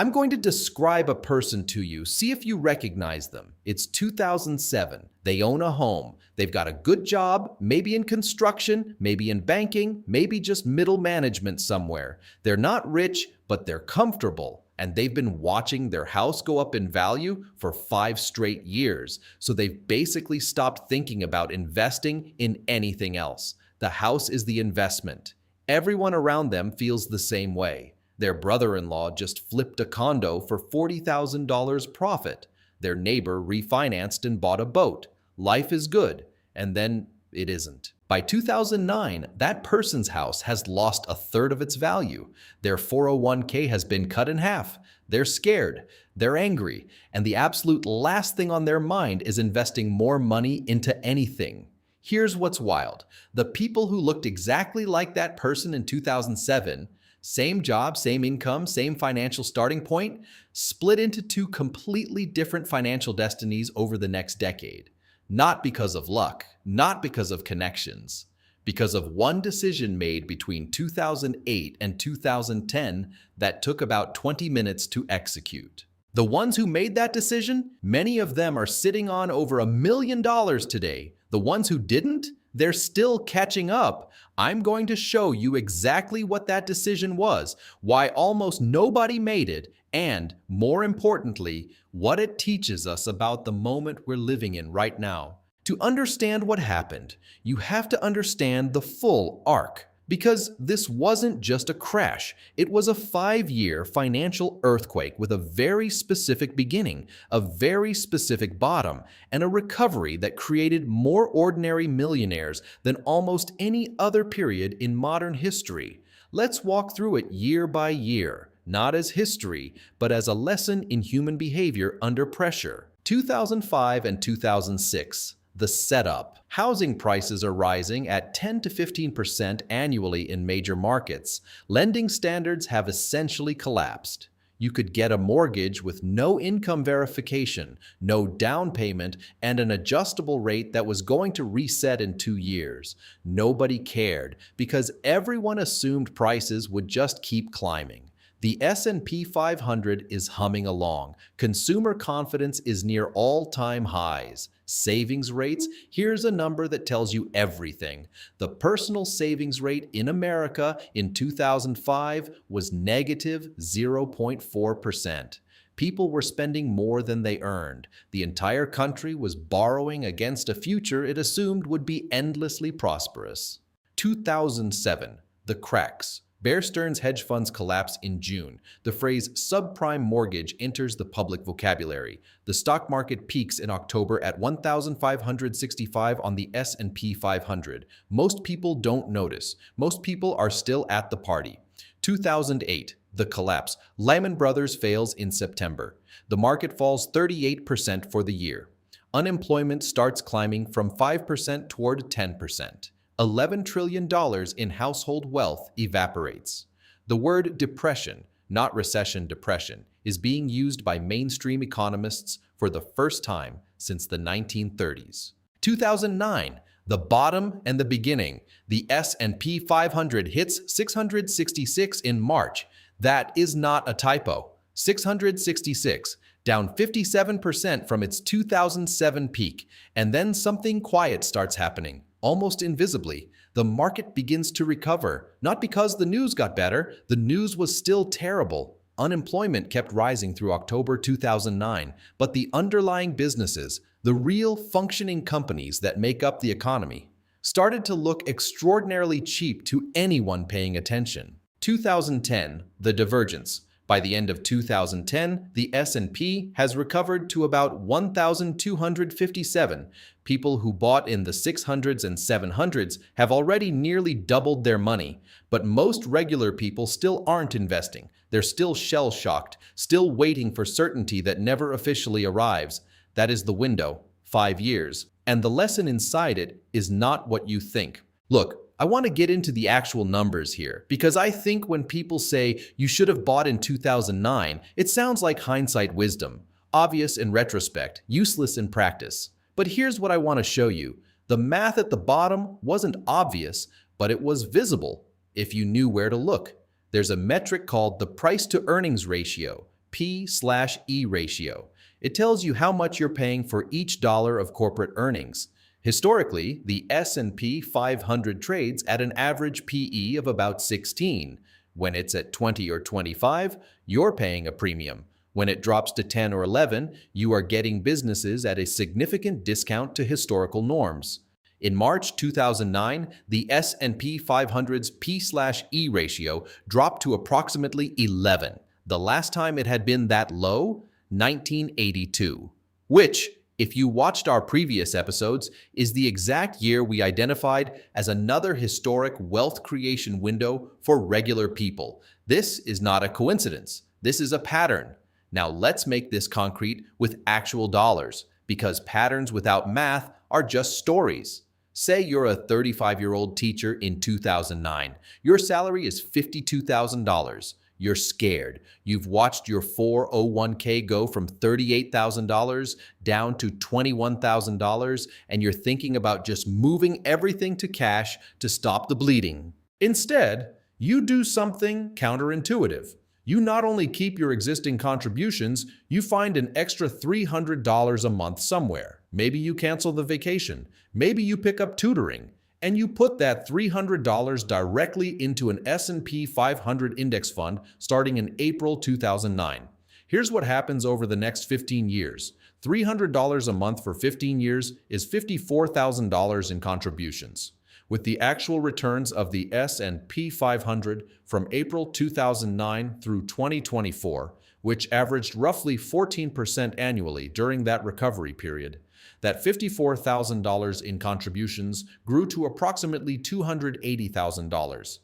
I'm going to describe a person to you. See if you recognize them. It's 2007. They own a home. They've got a good job, maybe in construction, maybe in banking, maybe just middle management somewhere. They're not rich, but they're comfortable. And they've been watching their house go up in value for 5 straight years. So they've basically stopped thinking about investing in anything else. The house is the investment. Everyone around them feels the same way. Their brother-in-law just flipped a condo for $40,000 profit. Their neighbor refinanced and bought a boat. Life is good, and then it isn't. By 2009, that person's house has lost a third of its value. Their 401k has been cut in half. They're scared, they're angry, and the absolute last thing on their mind is investing more money into anything. Here's what's wild. The people who looked exactly like that person in 2007, same job, same income, same financial starting point, split into 2 completely different financial destinies over the next decade. Not because of luck, not because of connections, because of one decision made between 2008 and 2010 that took about 20 minutes to execute. The ones who made that decision, many of them are sitting on over $1 million today. The ones who didn't, they're still catching up. I'm going to show you exactly what that decision was, why almost nobody made it, and, more importantly, what it teaches us about the moment we're living in right now. To understand what happened, you have to understand the full arc. Because this wasn't just a crash, it was a 5-year financial earthquake with a very specific beginning, a very specific bottom, and a recovery that created more ordinary millionaires than almost any other period in modern history. Let's walk through it year by year, not as history, but as a lesson in human behavior under pressure. 2005 and 2006. The setup. Housing prices are rising at 10 to 15% annually in major markets. Lending standards have essentially collapsed. You could get a mortgage with no income verification, no down payment, and an adjustable rate that was going to reset in 2 years. Nobody cared because everyone assumed prices would just keep climbing. The S&P 500 is humming along. Consumer confidence is near all-time highs. Savings rates, here's a number that tells you everything. The personal savings rate in America in 2005 was negative 0.4%. People were spending more than they earned. The entire country was borrowing against a future it assumed would be endlessly prosperous. 2007, the cracks. Bear Stearns hedge funds collapse in June. The phrase subprime mortgage enters the public vocabulary. The stock market peaks in October at 1,565 on the S&P 500. Most people don't notice. Most people are still at the party. 2008, the collapse. Lehman Brothers fails in September. The market falls 38% for the year. Unemployment starts climbing from 5% toward 10%. $11 trillion in household wealth evaporates. The word depression, not recession depression, is being used by mainstream economists for the first time since the 1930s. 2009, the bottom and the beginning. The S&P 500 hits 666 in March. That is not a typo. 666, down 57% from its 2007 peak, and then something quiet starts happening. Almost invisibly, the market begins to recover, not because the news got better, the news was still terrible. Unemployment kept rising through October 2009, but the underlying businesses, the real functioning companies that make up the economy, started to look extraordinarily cheap to anyone paying attention. 2010, the divergence. By the end of 2010, the S&P has recovered to about 1,257. People who bought in the 600s and 700s have already nearly doubled their money. But most regular people still aren't investing. They're still shell-shocked, still waiting for certainty that never officially arrives. That is the window, 5 years. And the lesson inside it is not what you think. Look, I want to get into the actual numbers here, because I think when people say you should have bought in 2009, it sounds like hindsight wisdom, obvious in retrospect, useless in practice. But here's what I want to show you. The math at the bottom wasn't obvious, but it was visible if you knew where to look. There's a metric called the price-to-earnings ratio, P/E ratio. It tells you how much you're paying for each dollar of corporate earnings. Historically, the S&P 500 trades at an average PE of about 16. When it's at 20 or 25, you're paying a premium. When it drops to 10 or 11, you are getting businesses at a significant discount to historical norms. In March 2009, the S&P 500's P/E ratio dropped to approximately 11. The last time it had been that low, 1982, which, if you watched our previous episodes, is the exact year we identified as another historic wealth creation window for regular people. This is not a coincidence. This is a pattern. Now let's make this concrete with actual dollars, because patterns without math are just stories. Say you're a 35-year-old teacher in 2009. Your salary is $52,000. You're scared. You've watched your 401k go from $38,000 down to $21,000, and you're thinking about just moving everything to cash to stop the bleeding. Instead, you do something counterintuitive. You not only keep your existing contributions, you find an extra $300 a month somewhere. Maybe you cancel the vacation. Maybe you pick up tutoring. And you put that $300 directly into an S&P 500 index fund starting in April 2009. Here's what happens over the next 15 years. $300 a month for 15 years is $54,000 in contributions. With the actual returns of the S&P 500 from April 2009 through 2024, which averaged roughly 14% annually during that recovery period, that $54,000 in contributions grew to approximately $280,000.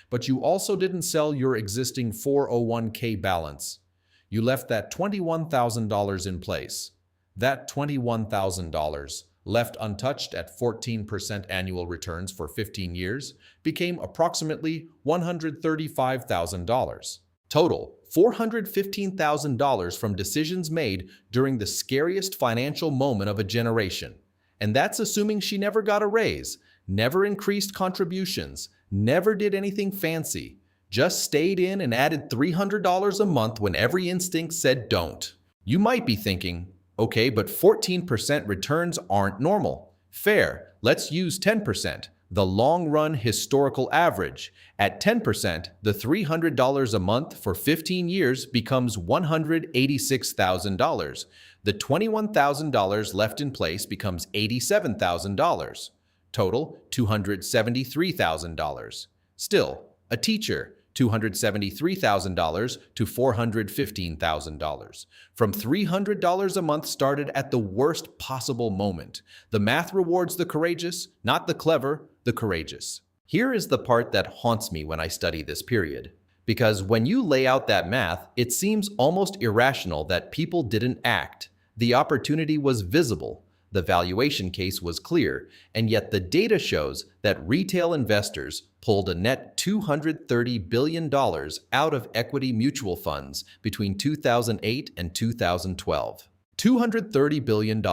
But you also didn't sell your existing 401k balance. You left that $21,000 in place. That $21,000, left untouched at 14% annual returns for 15 years, became approximately $135,000. Total, $415,000 from decisions made during the scariest financial moment of a generation. And that's assuming she never got a raise, never increased contributions, never did anything fancy, just stayed in and added $300 a month when every instinct said don't. You might be thinking, okay, but 14% returns aren't normal. Fair, let's use 10%. The long-run historical average. At 10%, the $300 a month for 15 years becomes $186,000. The $21,000 left in place becomes $87,000. Total, $273,000. Still, a teacher, $273,000 to $415,000. From $300 a month started at the worst possible moment. The math rewards the courageous, not the clever, the courageous. Here is the part that haunts me when I study this period. Because when you lay out that math, it seems almost irrational that people didn't act. The opportunity was visible. The valuation case was clear, and yet the data shows that retail investors pulled a net $230 billion out of equity mutual funds between 2008 and 2012. $230 billion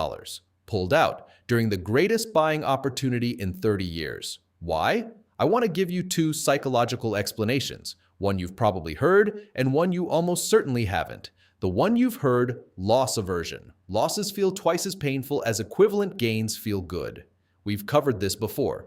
pulled out during the greatest buying opportunity in 30 years. Why? I want to give you two psychological explanations, one you've probably heard and one you almost certainly haven't. The one you've heard, loss aversion. Losses feel twice as painful as equivalent gains feel good. We've covered this before.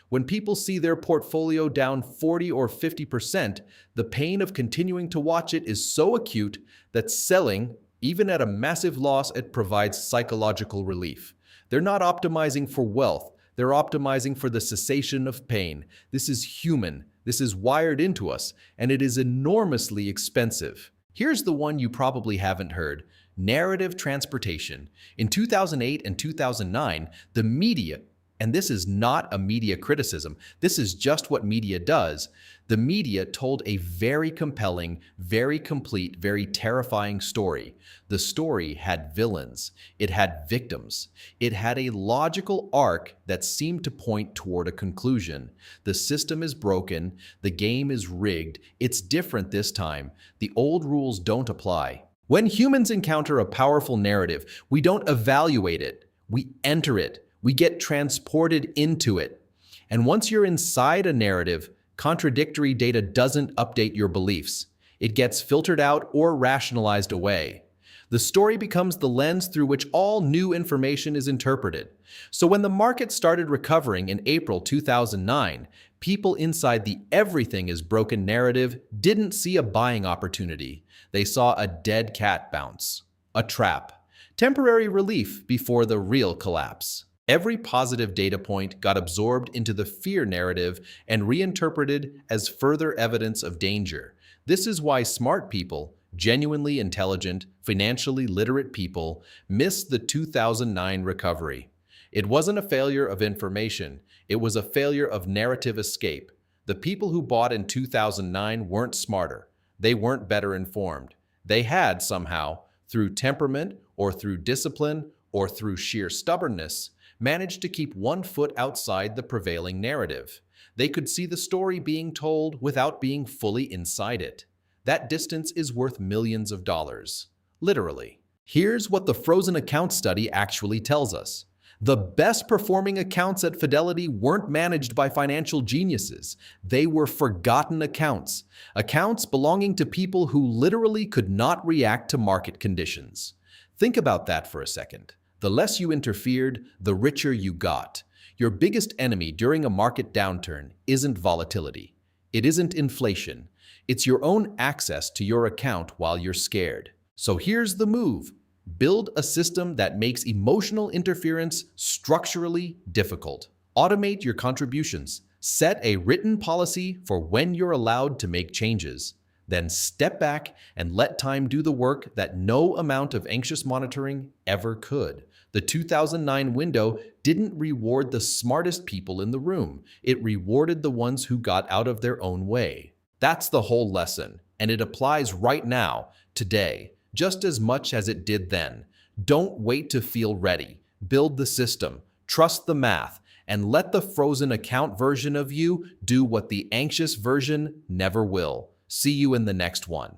When people see their portfolio down 40 or 50%, the pain of continuing to watch it is so acute that selling, even at a massive loss, it provides psychological relief. They're not optimizing for wealth. They're optimizing for the cessation of pain. This is human. This is wired into us, and it is enormously expensive. Here's the one you probably haven't heard. Narrative transportation. In 2008 and 2009, the media, and this is not a media criticism, this is just what media does. The media told a very compelling, very complete, very terrifying story. The story had villains. It had victims. It had a logical arc that seemed to point toward a conclusion. The system is broken. The game is rigged. It's different this time. The old rules don't apply. When humans encounter a powerful narrative, we don't evaluate it. We enter it. We get transported into it. And once you're inside a narrative, contradictory data doesn't update your beliefs. It gets filtered out or rationalized away. The story becomes the lens through which all new information is interpreted. So when the market started recovering in April 2009, people inside the everything is broken narrative didn't see a buying opportunity. They saw a dead cat bounce, a trap, temporary relief before the real collapse. Every positive data point got absorbed into the fear narrative and reinterpreted as further evidence of danger. This is why smart people, genuinely intelligent, financially literate people, missed the 2009 recovery. It wasn't a failure of information, it was a failure of narrative escape. The people who bought in 2009 weren't smarter, they weren't better informed. They had somehow, through temperament or through discipline or through sheer stubbornness, managed to keep one foot outside the prevailing narrative. They could see the story being told without being fully inside it. That distance is worth millions of dollars. Literally. Here's what the frozen account study actually tells us. The best performing accounts at Fidelity weren't managed by financial geniuses. They were forgotten accounts. Accounts belonging to people who literally could not react to market conditions. Think about that for a second. The less you interfered, the richer you got. Your biggest enemy during a market downturn isn't volatility. It isn't inflation. It's your own access to your account while you're scared. So here's the move. Build a system that makes emotional interference structurally difficult. Automate your contributions. Set a written policy for when you're allowed to make changes. Then step back and let time do the work that no amount of anxious monitoring ever could. The 2009 window didn't reward the smartest people in the room. It rewarded the ones who got out of their own way. That's the whole lesson, and it applies right now, today, just as much as it did then. Don't wait to feel ready. Build the system, trust the math, and let the frozen account version of you do what the anxious version never will. See you in the next one.